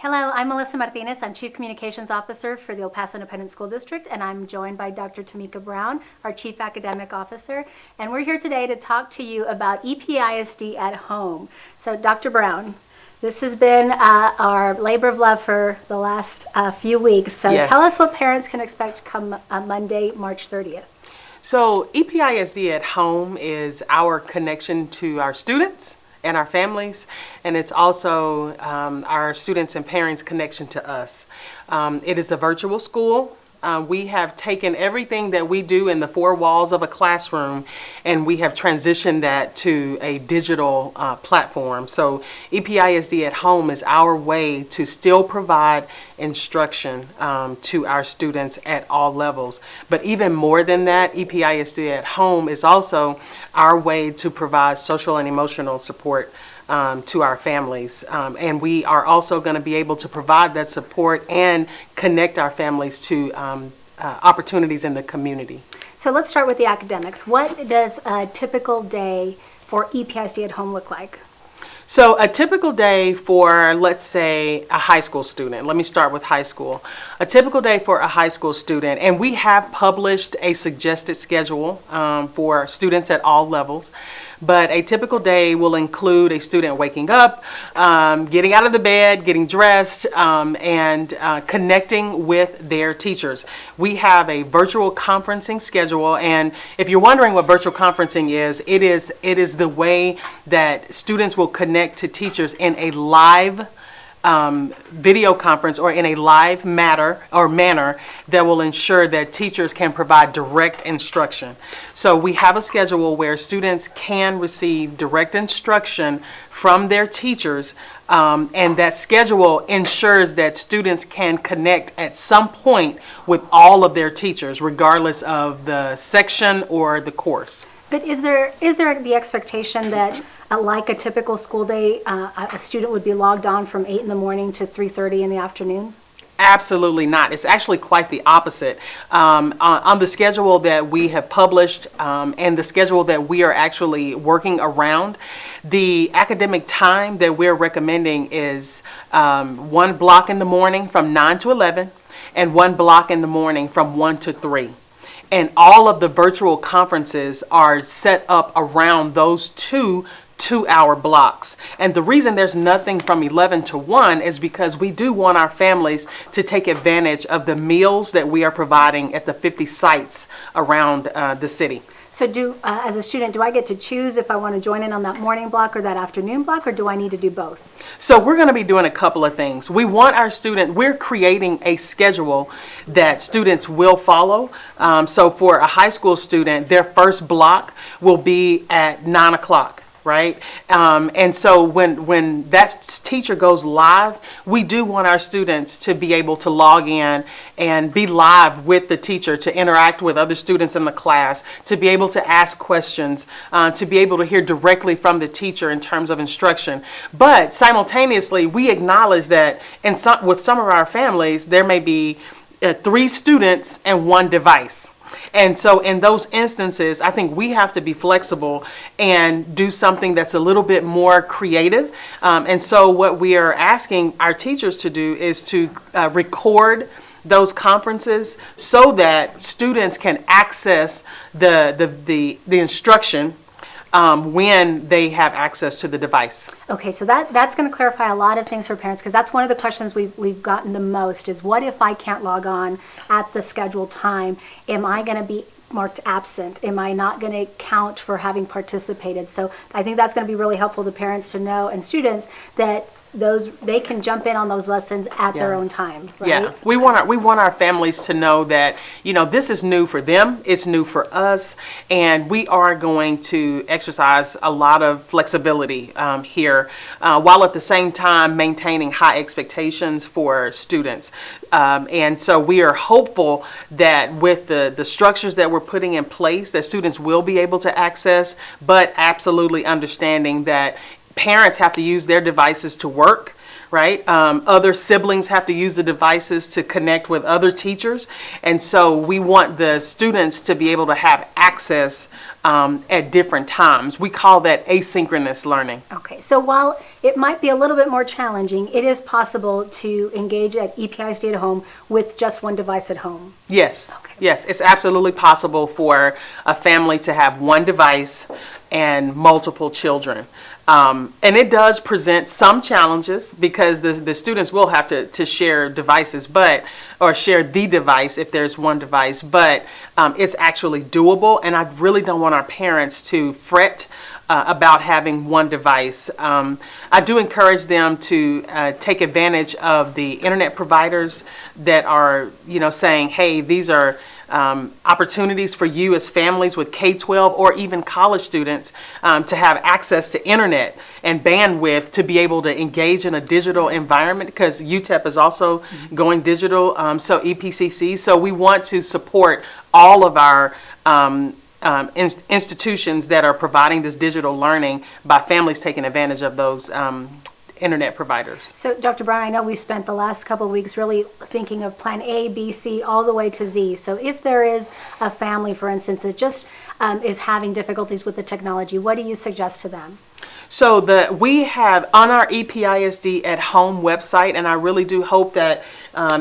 Hello, I'm Melissa Martinez. I'm Chief Communications Officer for the El Paso Independent School District, and I'm joined by Dr. Tamika Brown, our Chief Academic Officer. And we're here today to talk to you about EPISD at home. So, Dr. Brown, this has been our labor of love for the last few weeks. So Yes. Tell us what parents can expect come Monday, March 30th. So EPISD at home is our connection to our students and our families, and it's also our students and parents' connection to us. It is a virtual school. We have taken everything that we do in the four walls of a classroom and we have transitioned that to a digital platform. So EPISD at home is our way to still provide instruction to our students at all levels. But even more than that, EPISD at home is also our way to provide social and emotional support to our families. And we are also going to be able to provide that support and connect our families to opportunities in the community. So let's start with the academics. What does a typical day for EPISD at home look like? So a typical day for, let's say, a high school student. Let me start with high school. A typical day for a high school student, and we have published a suggested schedule for students at all levels, but a typical day will include a student waking up, getting out of the bed, getting dressed, and connecting with their teachers. We have a virtual conferencing schedule, and if you're wondering what virtual conferencing is, it is the way that students will connect to teachers in a live video conference or in a live manner that will ensure that teachers can provide direct instruction. So we have a schedule where students can receive direct instruction from their teachers, and that schedule ensures that students can connect at some point with all of their teachers, regardless of the section or the course. But is there the expectation that, like a typical school day, a student would be logged on from 8 in the morning to 3:30 in the afternoon? Absolutely not. It's actually quite the opposite. On the schedule that we have published and the schedule that we are actually working around, the academic time that we're recommending is one block in the morning from 9 to 11 and one block in the morning from 1 to 3. And all of the virtual conferences are set up around those two-hour blocks. And the reason there's nothing from 11 to 1 is because we do want our families to take advantage of the meals that we are providing at the 50 sites around the city. So as a student, do I get to choose if I want to join in on that morning block or that afternoon block, or do I need to do both? So we're going to be doing a couple of things. We're creating a schedule that students will follow. So for a high school student, their first block will be at 9 o'clock. Right? And so when that teacher goes live, we do want our students to be able to log in and be live with the teacher, to interact with other students in the class, to be able to ask questions, to be able to hear directly from the teacher in terms of instruction. But simultaneously, we acknowledge that with some of our families, there may be 3 students and 1 device. And so in those instances, I think we have to be flexible and do something that's a little bit more creative. And so what we are asking our teachers to do is to record those conferences so that students can access the instruction when they have access to the device. Okay, so that's going to clarify a lot of things for parents, because that's one of the questions we've gotten the most is, what if I can't log on at the scheduled time? Am I going to be marked absent? Am I not going to count for having participated? So I think that's going to be really helpful to parents to know, and students, that they can jump in on those lessons at their own time, right? Yeah, we want our families to know that, this is new for them, it's new for us, and we are going to exercise a lot of flexibility here, while at the same time maintaining high expectations for students. And so we are hopeful that with the structures that we're putting in place, that students will be able to access, but absolutely understanding that parents have to use their devices to work, right? Other siblings have to use the devices to connect with other teachers. And so we want the students to be able to have access at different times. We call that asynchronous learning. Okay. Okay, so while it might be a little bit more challenging, it is possible to engage at EPISD at home with just one device at home. Yes, Okay. yes, it's absolutely possible for a family to have one device and multiple children. And it does present some challenges because the students will have to share devices, or share the device if there's one device, but it's actually doable, and I really don't want our parents to fret about having one device. I do encourage them to take advantage of the internet providers that are, saying, hey, these are opportunities for you as families with K-12 or even college students to have access to internet and bandwidth to be able to engage in a digital environment, because UTEP is also going digital, so EPCC. So we want to support all of our institutions that are providing this digital learning by families taking advantage of those internet providers. So, Dr. Brown, I know we've spent the last couple of weeks really thinking of plan A, B, C, all the way to Z. So if there is a family, for instance, that just is having difficulties with the technology, what do you suggest to them? So we have on our EPISD at home website, and I really do hope that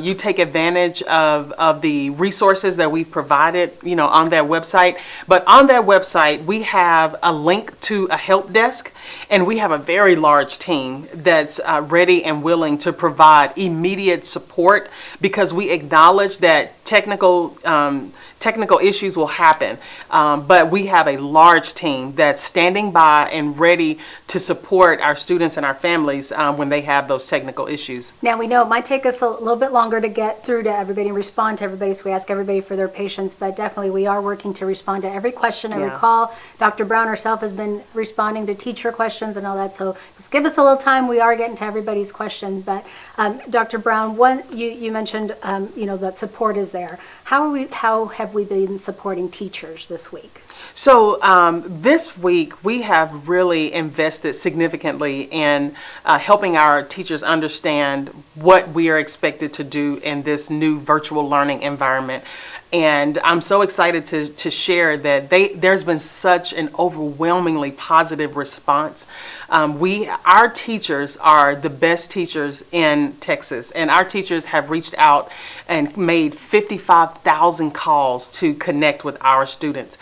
you take advantage of the resources that we've provided, on that website. But on that website, we have a link to a help desk, and we have a very large team that's ready and willing to provide immediate support, because we acknowledge that technical issues will happen, but we have a large team that's standing by and ready to support our students and our families when they have those technical issues. Now, we know it might take us a little bit longer to get through to everybody and respond to everybody, so we ask everybody for their patience, but definitely we are working to respond to every question, every call. Dr. Brown herself has been responding to teacher questions and all that, so just give us a little time. We are getting to everybody's questions, but Dr. Brown, you mentioned that support is there. How have we been supporting teachers this week? So this week we have really invested significantly in helping our teachers understand what we are expected to do in this new virtual learning environment. And I'm so excited to share that there's been such an overwhelmingly positive response. Our teachers are the best teachers in Texas, and our teachers have reached out and made 55,000 calls to connect with our students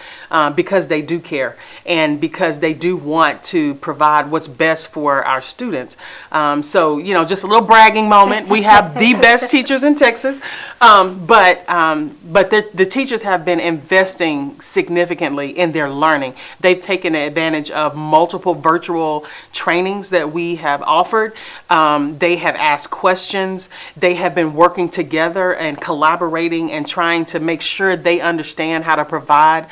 because they do care and because they do want to provide what's best for our students. So, just a little bragging moment. We have the best teachers in Texas, but the teachers have been investing significantly in their learning. They've taken advantage of multiple virtual trainings that we have offered. They have asked questions. They have been working together and collaborating and trying to make sure they understand how to provide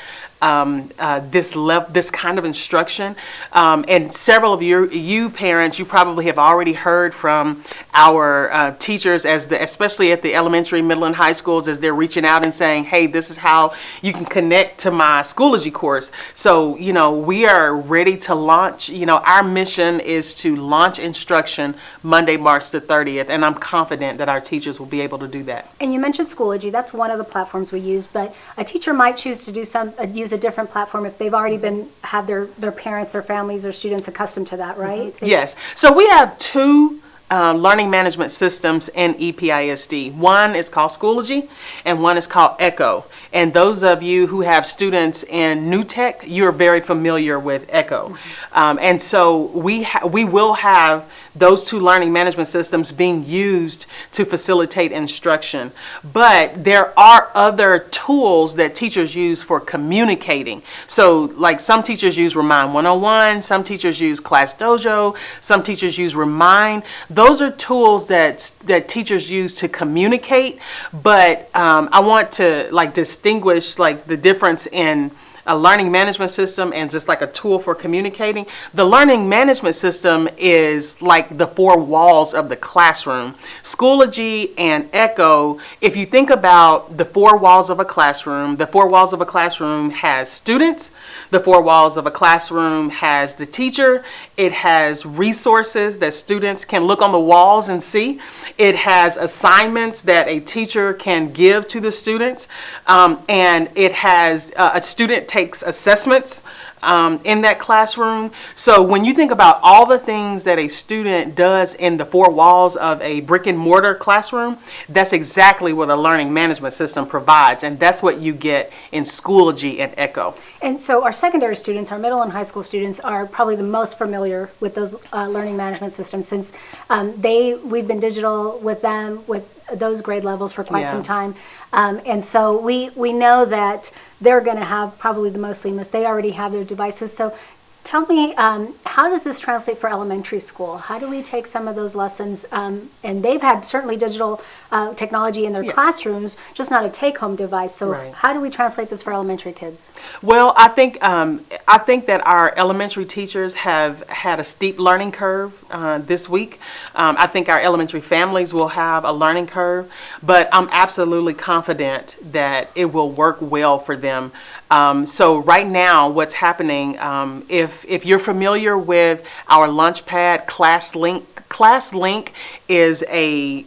this kind of instruction. And several of you parents, you probably have already heard from our teachers, especially at the elementary, middle, and high schools, as they're reaching out and saying, hey, this is how you can connect to my Schoology course. So, we are ready to launch. Our mission is to launch instruction Monday, March the 30th, and I'm confident that our teachers will be able to do that. And you mentioned Schoology. That's one of the platforms we use, but a teacher might choose to use a different platform if they've already have their parents, their families, their students accustomed to that, right? Mm-hmm. Yes. So we have two learning management systems in EPISD. One is called Schoology and one is called Echo. And those of you who have students in New Tech, you're very familiar with Echo. And so we will have those two learning management systems being used to facilitate instruction. But there are other tools that teachers use for communicating. So like some teachers use Remind 101, some teachers use Class Dojo, some teachers use Remind. Those are tools that teachers use to communicate, but I want to distinguish the difference in a learning management system and just a tool for communicating. The learning management system is like the four walls of the classroom. Schoology and Echo, if you think about the four walls of a classroom, the four walls of a classroom has students, the four walls of a classroom has the teacher, it has resources that students can look on the walls and see, it has assignments that a teacher can give to the students, and it has a student takes assessments in that classroom. So when you think about all the things that a student does in the four walls of a brick and mortar classroom, that's exactly what a learning management system provides. And that's what you get in Schoology and Echo. And so our secondary students, our middle and high school students, are probably the most familiar with those learning management systems, since we've been digital with them with those grade levels for quite some time. And so we know that they're going to have probably the most seamless. They already have their devices. So tell me, how does this translate for elementary school? How do we take some of those lessons? And they've had certainly digital technology in their classrooms, just not a take-home device. So how do we translate this for elementary kids? Well, I think that our elementary teachers have had a steep learning curve this week. I think our elementary families will have a learning curve, but I'm absolutely confident that it will work well for them. So right now, what's happening, if you're familiar with our LaunchPad ClassLink is a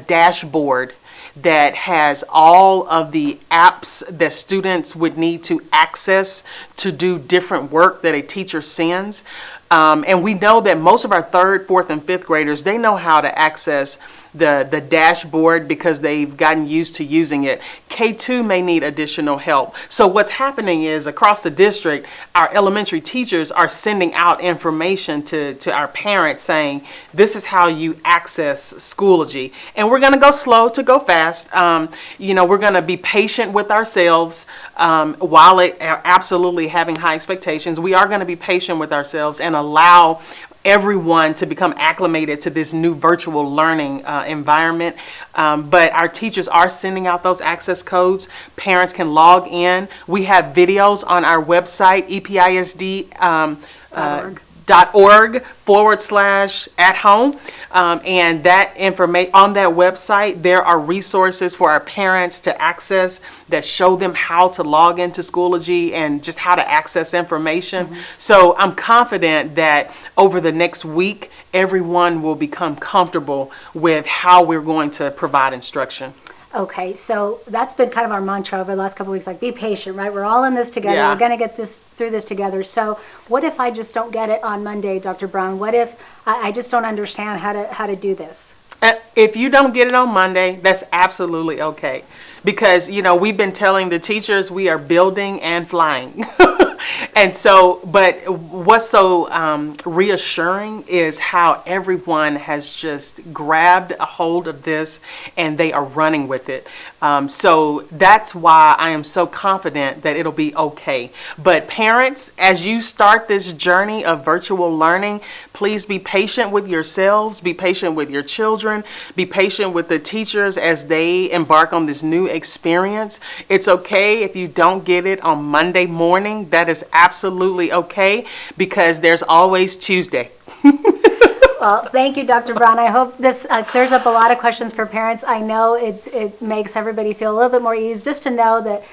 dashboard that has all of the apps that students would need to access to do different work that a teacher sends. And we know that most of our third, fourth, and fifth graders, they know how to access the dashboard because they've gotten used to using it. K2 may need additional help. So what's happening is across the district, our elementary teachers are sending out information to our parents saying, this is how you access Schoology. And we're going to go slow to go fast. We're going to be patient with ourselves while absolutely having high expectations. We are going to be patient with ourselves and allow everyone to become acclimated to this new virtual learning environment. But our teachers are sending out those access codes. Parents can log in. We have videos on our website, EPISD.org/at-home. And that information on that website, there are resources for our parents to access that show them how to log into Schoology and just how to access information. So I'm confident that over the next week, everyone will become comfortable with how we're going to provide instruction. Okay, so that's been kind of our mantra over the last couple of weeks, like be patient, right? We're all in this together. We're going to get through this together. So what if I just don't get it on Monday, Dr. Brown? What if I just don't understand how to do this? If you don't get it on Monday, that's absolutely okay. Because, we've been telling the teachers we are building and flying. And so, but what's so reassuring is how everyone has just grabbed a hold of this and they are running with it. So that's why I am so confident that it'll be okay. But parents, as you start this journey of virtual learning, please be patient with yourselves, be patient with your children, be patient with the teachers as they embark on this new experience. It's okay if you don't get it on Monday morning. That is absolutely okay, because there's always Tuesday. Well, thank you, Dr. Brown. I hope this clears up a lot of questions for parents. I know it makes everybody feel a little bit more ease just to know that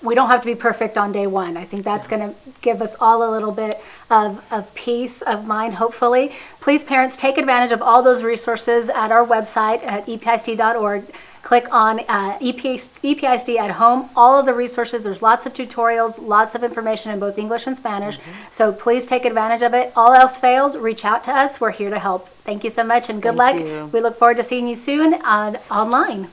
we don't have to be perfect on day one. I think that's going to give us all a little bit of peace of mind, hopefully. Please, parents, take advantage of all those resources at our website at EPISD.org. Click on EPISD at home. All of the resources, there's lots of tutorials, lots of information in both English and Spanish. So please take advantage of it. All else fails, reach out to us. We're here to help. Thank you so much and good luck. We look forward to seeing you soon online.